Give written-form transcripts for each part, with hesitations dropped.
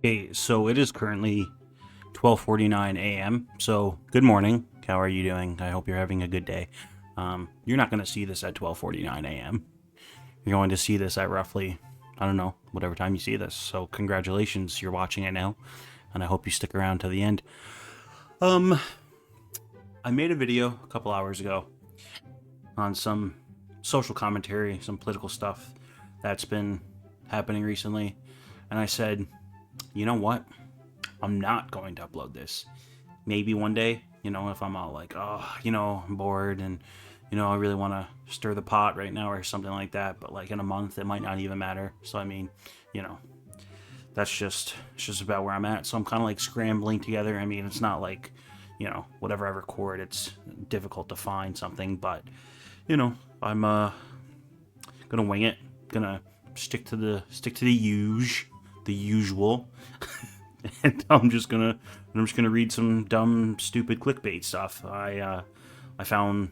Hey, so it is currently 12:49 a.m. So good morning. How are you doing? I hope you're having a good day. You're not going to see this at 12:49 a.m. You're going to see this at roughly, I don't know, whatever time you see this. So congratulations, you're watching it now, and I hope you stick around to the end. Um, I made a video a couple hours ago on some social commentary, some political stuff that's been happening recently, and I said, you know what? I'm not going to upload this. Maybe one day, if I'm all like, oh, I'm bored and, I really want to stir the pot right now or something like that. But like in a month, it might not even matter. So, I mean, you know, it's just about where I'm at. So I'm kind of like scrambling together. I mean, it's not like, whatever I record, it's difficult to find something, but, I'm, gonna wing it, gonna stick to the usual. And I'm just gonna read some dumb, stupid clickbait stuff. I found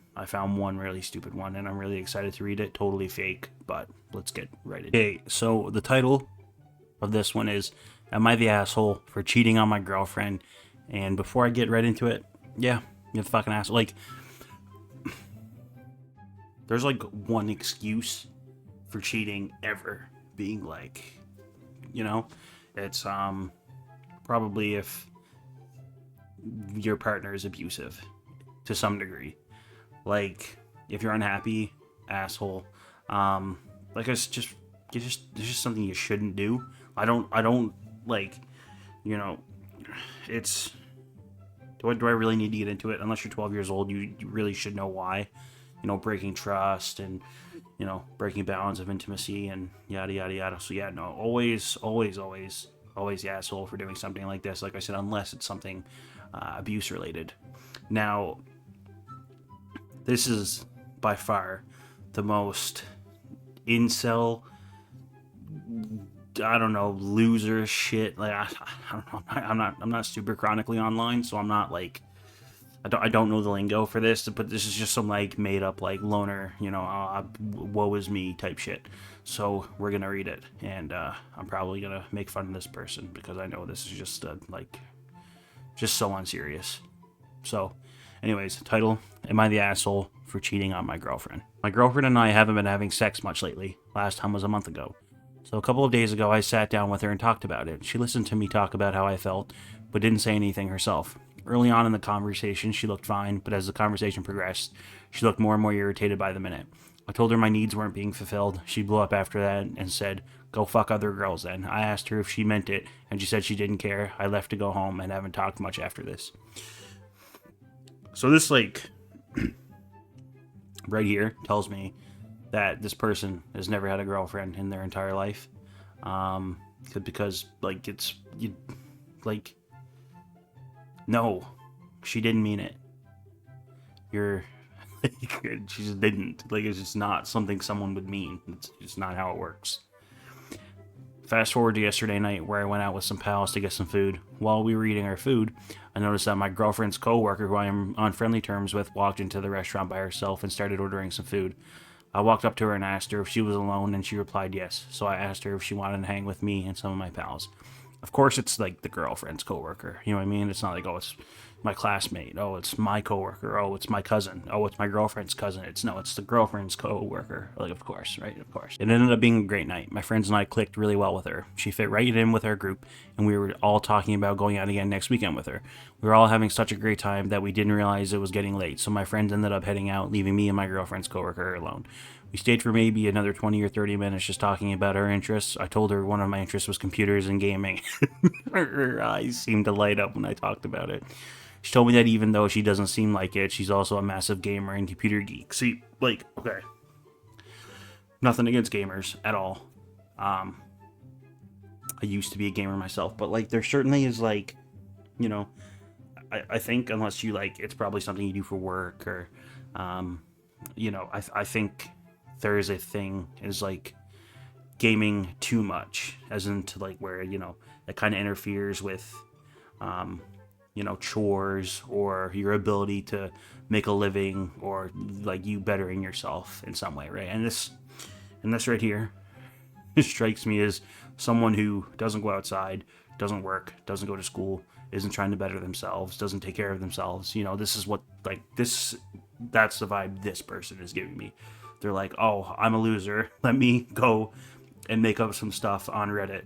one really stupid one, and I'm really excited to read it. Totally fake, but let's get right into it. Okay, so the title of this one is "Am I the asshole for cheating on my girlfriend?" And before I get right into it, yeah, you're the fucking asshole. Like, there's like one excuse for cheating ever being like, you know, it's probably if your partner is abusive to some degree. Like if you're unhappy, asshole. Like it's just something you shouldn't do. I don't like, you know, it's do I really need to get into it? Unless you're 12 years old, you really should know why. Breaking trust and breaking bounds of intimacy and yada yada yada. So yeah, no, always the asshole for doing something like this. Like I said, unless it's something abuse related. Now, this is by far the most incel, I don't know, loser shit. Like I don't know. I'm not super chronically online, so I'm not like I don't know the lingo for this, but this is just some like made up like loner, woe is me type shit. So we're gonna read it, and I'm probably gonna make fun of this person because I know this is just just so unserious. So, anyways, title: Am I the asshole for cheating on my girlfriend? My girlfriend and I haven't been having sex much lately. Last time was a month ago. So a couple of days ago, I sat down with her and talked about it. She listened to me talk about how I felt, but didn't say anything herself. Early on in the conversation, she looked fine, but as the conversation progressed, she looked more and more irritated by the minute. I told her my needs weren't being fulfilled. She blew up after that and said, "Go fuck other girls then." I asked her if she meant it, and she said she didn't care. I left to go home and haven't talked much after this. So this, like, right here tells me that this person has never had a girlfriend in their entire life. Um, because, like, like, no, she didn't mean it. You're, she just didn't. Like, it's just not something someone would mean. It's just not how it works. Fast forward to yesterday night where I went out with some pals to get some food. While we were eating our food, I noticed that my girlfriend's coworker, who I am on friendly terms with, walked into the restaurant by herself and started ordering some food. I walked up to her and asked her if she was alone, and she replied yes. So I asked her if she wanted to hang with me and some of my pals. Of course, it's like the girlfriend's coworker. You know what I mean? It's not like, oh, it's my classmate. Oh, it's my coworker. Oh, it's my cousin. Oh, it's my girlfriend's cousin. It's the girlfriend's coworker. Like, of course, right? Of course. It ended up being a great night. My friends and I clicked really well with her. She fit right in with our group, and we were all talking about going out again next weekend with her. We were all having such a great time that we didn't realize it was getting late. So my friends ended up heading out, leaving me and my girlfriend's coworker alone. We stayed for maybe another 20 or 30 minutes just talking about our interests. I told her one of my interests was computers and gaming. Her eyes seemed to light up when I talked about it. She told me that even though she doesn't seem like it, she's also a massive gamer and computer geek. See, like, okay. Nothing against gamers at all. I used to be a gamer myself, but like there certainly is like, you know, I think unless you like, it's probably something you do for work or, I think there is a thing is like gaming too much, as into like where it kind of interferes with chores or your ability to make a living or like you bettering yourself in some way, right? And this right here strikes me as someone who doesn't go outside, doesn't work, doesn't go to school, isn't trying to better themselves, doesn't take care of themselves. You know, this is what, like, this, that's the vibe this person is giving me. They're like, oh, I'm a loser. Let me go and make up some stuff on Reddit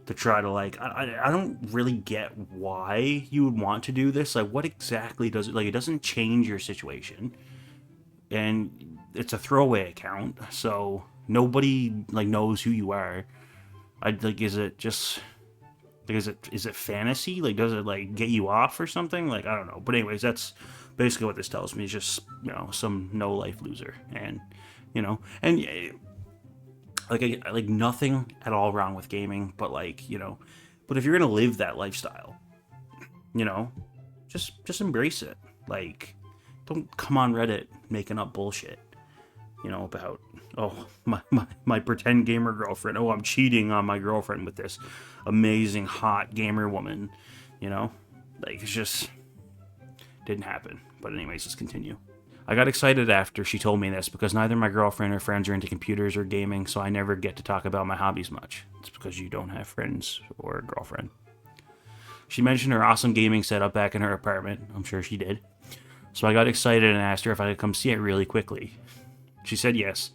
to try to, like, I don't really get why you would want to do this. Like, what exactly does it, like, it doesn't change your situation. And it's a throwaway account, so nobody, like, knows who you are. Like, is it just, like, is it fantasy? Like, does it, like, get you off or something? Like, I don't know. But anyways, that's basically what this tells me. It's just, you know, some no life loser. And, you know, and like nothing at all wrong with gaming, but, like, you know, but if you're gonna live that lifestyle, you know, just embrace it. Like, don't come on Reddit making up bullshit, you know, about, oh, my pretend gamer girlfriend, oh, I'm cheating on my girlfriend with this amazing hot gamer woman, you know, like, it's just didn't happen. But anyways, let's continue. I got excited after she told me this because neither my girlfriend or friends are into computers or gaming, so I never get to talk about my hobbies much. It's because you don't have friends or a girlfriend. She mentioned her awesome gaming setup back in her apartment. I'm sure she did. So I got excited and asked her if I could come see it really quickly. She said yes.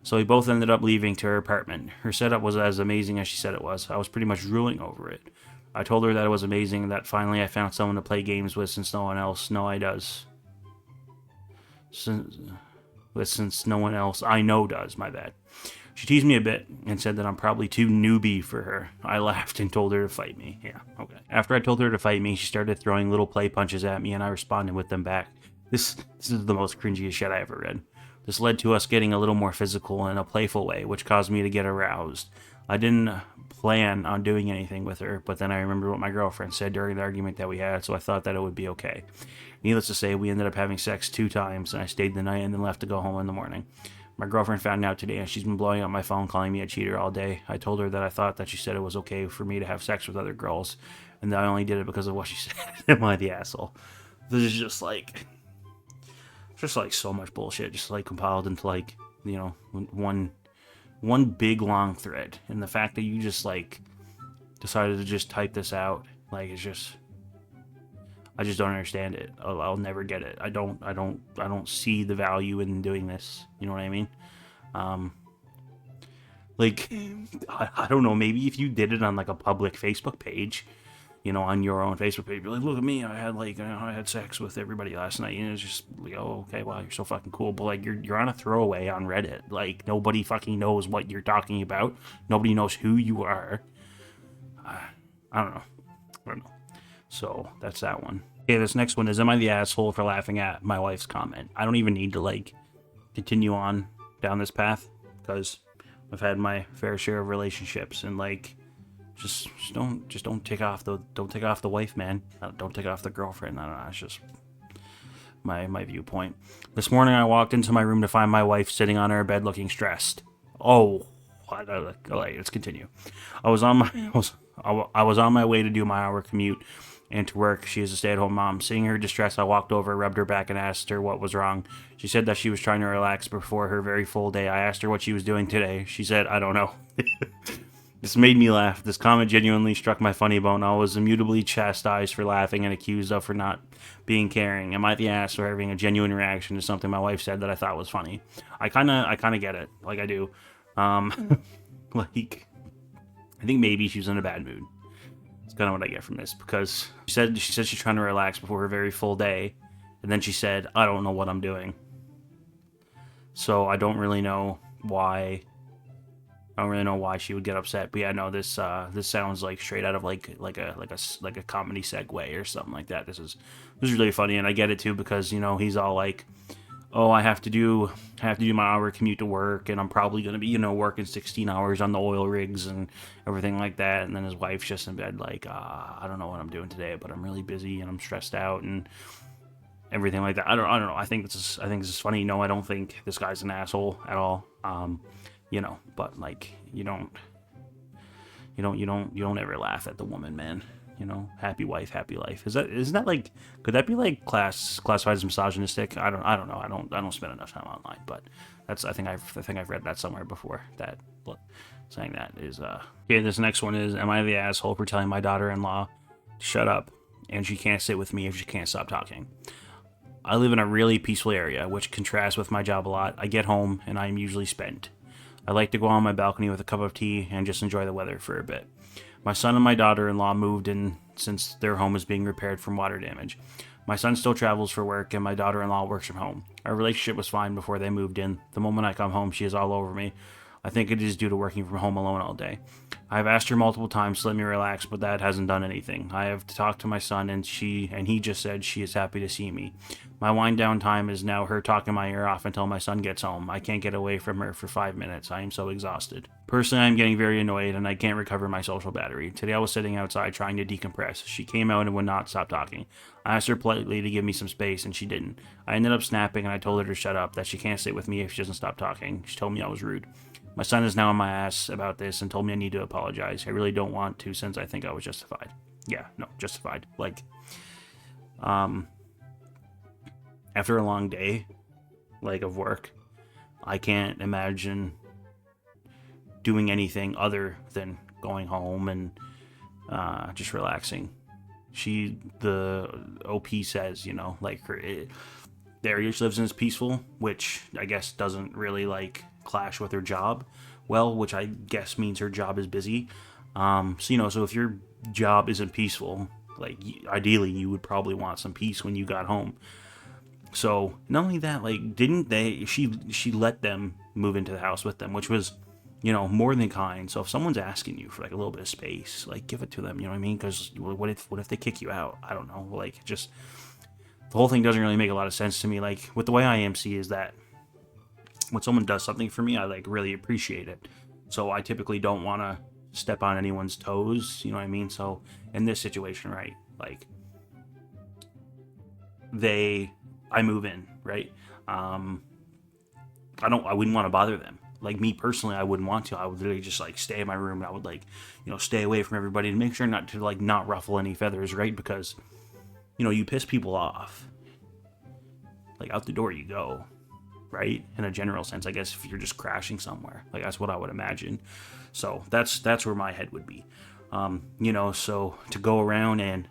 So we both ended up leaving to her apartment. Her setup was as amazing as she said it was. I was pretty much drooling over it. I told her that it was amazing, that finally I found someone to play games with since no one else does. Since no one else I know does, my bad. She teased me a bit and said that I'm probably too newbie for her. I laughed and told her to fight me. Yeah, okay. After I told her to fight me, she started throwing little play punches at me and I responded with them back. This is the most cringiest shit I ever read. This led to us getting a little more physical in a playful way, which caused me to get aroused. I didn't plan on doing anything with her, but then I remembered what my girlfriend said during the argument that we had, so I thought that it would be okay. Needless to say, we ended up having sex 2 times, and I stayed the night and then left to go home in the morning. My girlfriend found out today, and she's been blowing up my phone calling me a cheater all day. I told her that I thought that she said it was okay for me to have sex with other girls, and that I only did it because of what she said. Am I the asshole? This is just like so much bullshit, just like compiled into, like, you know, one big long thread. And the fact that you just, like, decided to just type this out, like, it's just, I just don't understand it. I'll never get it. I don't see the value in doing this. You know what I mean? Like, I don't know. Maybe if you did it on, like, a public Facebook page, you know, on your own Facebook page, you're like, look at me, I had sex with everybody last night, and it's just like, oh, okay, wow, you're so fucking cool. But, like, you're on a throwaway on Reddit. Like, nobody fucking knows what you're talking about. Nobody knows who you are. I don't know. So that's that one. Okay, this next one is, am I the asshole for laughing at my wife's comment? I don't even need to, like, continue on down this path because I've had my fair share of relationships, and, like, just don't take off the wife, man. Don't take off the girlfriend. I don't know. It's just my viewpoint. This morning I walked into my room to find my wife sitting on her bed looking stressed. Oh, let's continue. I was on my way to do my hour commute and to work. She is a stay-at-home mom. Seeing her distress, I walked over, rubbed her back, and asked her what was wrong. She said that she was trying to relax before her very full day. I asked her what she was doing today. She said, I don't know. This made me laugh. This comment genuinely struck my funny bone. I was immutably chastised for laughing and accused of for not being caring. Am I the ass for having a genuine reaction to something my wife said that I thought was funny? I kind of get it. Like, I do. Like, I think maybe she was in a bad mood. That's kind of what I get from this, because she said she's trying to relax before her very full day, and then she said, I don't know what I'm doing. So I don't really know why. I don't really know why she would get upset, but yeah, no, this sounds like straight out of like a comedy segue or something like that. This is really funny, and I get it too, because, you know, he's all like, oh, I have to do my hour commute to work, and I'm probably gonna be, you know, working 16 hours on the oil rigs and everything like that. And then his wife's just in bed like, I don't know what I'm doing today, but I'm really busy and I'm stressed out and everything like that. I don't know. I think this is funny. No, I don't think this guy's an asshole at all. You know, but, like, you don't You don't ever laugh at the woman, man. Happy wife, happy life. Isn't that like, could that be like classified as misogynistic? I don't know. I don't spend enough time online, but I think I've read that somewhere before, that saying that is okay. This next one is, am I the asshole for telling my daughter-in-law to shut up and she can't sit with me if she can't stop talking? I live in a really peaceful area, which contrasts with my job a lot. I get home and I'm usually spent. I like to go on my balcony with a cup of tea and just enjoy the weather for a bit. My son and my daughter-in-law moved in since their home is being repaired from water damage. My son still travels for work and my daughter-in-law works from home. Our relationship was fine before they moved in. The moment I come home, she is all over me. I think it is due to working from home alone all day. I have asked her multiple times to let me relax, but that hasn't done anything. I have talked to my son and he just said she is happy to see me. My wind down time is now her talking my ear off until my son gets home. I can't get away from her for 5 minutes. I am so exhausted. Personally, I'm getting very annoyed and I can't recover my social battery. Today I was sitting outside trying to decompress. She came out and would not stop talking. I asked her politely to give me some space and she didn't. I ended up snapping and I told her to shut up, that she can't sit with me if she doesn't stop talking. She told me I was rude. My son is now on my ass about this and told me I need to apologize. I really don't want to, since I think I was justified. Yeah, no, justified. Like, after a long day, like, of work, I can't imagine doing anything other than going home and just relaxing. The OP says, like, the area she lives in is peaceful, which I guess doesn't really, like, clash with her job well, which I guess means her job is busy. So if your job isn't peaceful, like, ideally you would probably want some peace when you got home. So not only that, like, she let them move into the house with them, which was, more than kind. So if someone's asking you for, like, a little bit of space, like, give it to them, you know what I mean? Because what if they kick you out? I don't know, like, just the whole thing doesn't really make a lot of sense to me. Like, with the way IMC is that when someone does something for me, I, like, really appreciate it. So I typically don't want to step on anyone's toes, you know what I mean? So in this situation, right, like, I move in, right? I wouldn't want to bother them. Like, me personally, I wouldn't want to. I would literally just, like, stay in my room and I would, like, stay away from everybody and make sure not ruffle any feathers, right? Because, you piss people off, like, out the door you go, right? In a general sense, I guess, if you're just crashing somewhere, like, that's what I would imagine. So that's where my head would be. So to go around and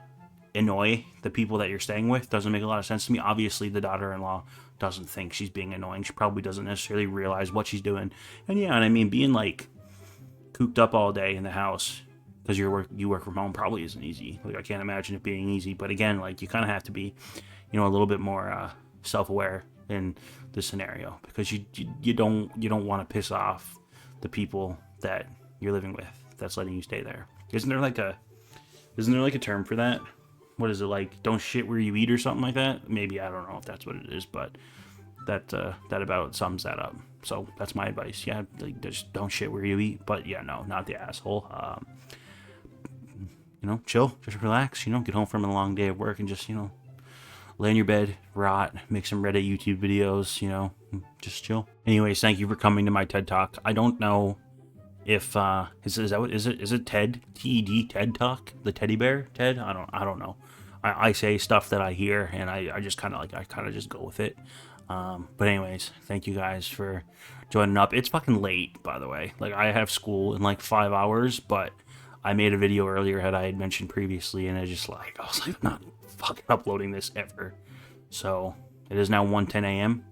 annoy the people that you're staying with doesn't make a lot of sense to me. Obviously, the daughter-in-law doesn't think she's being annoying. She probably doesn't necessarily realize what she's doing. And yeah, and I mean, being, like, cooped up all day in the house because you work from home probably isn't easy. Like, I can't imagine it being easy. But again, like, you kind of have to be, a little bit more self-aware in this scenario, because you don't want to piss off the people that you're living with that's letting you stay there. Isn't there like a term for that? What is it, like, don't shit where you eat or something like that? Maybe, I don't know if that's what it is, but that about sums that up. So that's my advice. Yeah, like, just don't shit where you eat. But yeah, no, not the asshole. Chill, just relax. Get home from a long day of work and just lay in your bed, rot, make some Reddit YouTube videos. Just chill. Anyways, thank you for coming to my TED Talk. I don't know if is it TED, TED, TED Talk, the teddy bear TED? I don't know. I say stuff that I hear and I just kind of just go with it. But anyways, thank you guys for joining up. It's fucking late, by the way. Like, I have school in like 5 hours, but I made a video earlier that I had mentioned previously, and I was like, I'm not fucking uploading this ever. So it is now 1:10 a.m.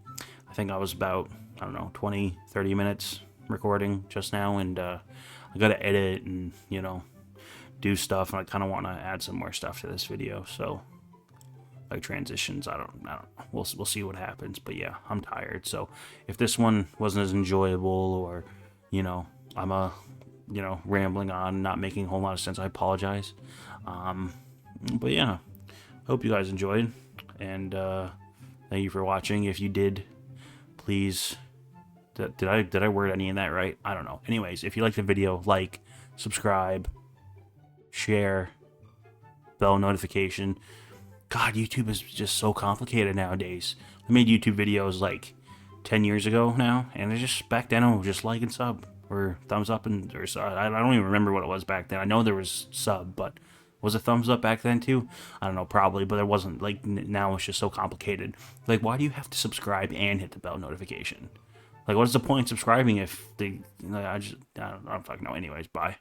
I think I was about, 20-30 minutes recording just now, and I gotta edit and do stuff, and I kind of want to add some more stuff to this video. So, like, transitions, I don't know. We'll see what happens. But yeah, I'm tired. So if this one wasn't as enjoyable, or I'm rambling on, not making a whole lot of sense, I apologize. But yeah, hope you guys enjoyed, and thank you for watching. If you did, please, did I word any of that right? I don't know. Anyways, if you liked the video, like, subscribe, share, bell notification. God, YouTube is just so complicated nowadays. I made YouTube videos like 10 years ago now, and back then I was just like and sub. or thumbs up, or I don't even remember what it was back then. I know there was sub, but was it thumbs up back then too? I don't know, probably, but it wasn't. Like now it's just so complicated. Like, why do you have to subscribe and hit the bell notification? Like, what's the point of subscribing if they? I don't fucking know. Anyways, bye.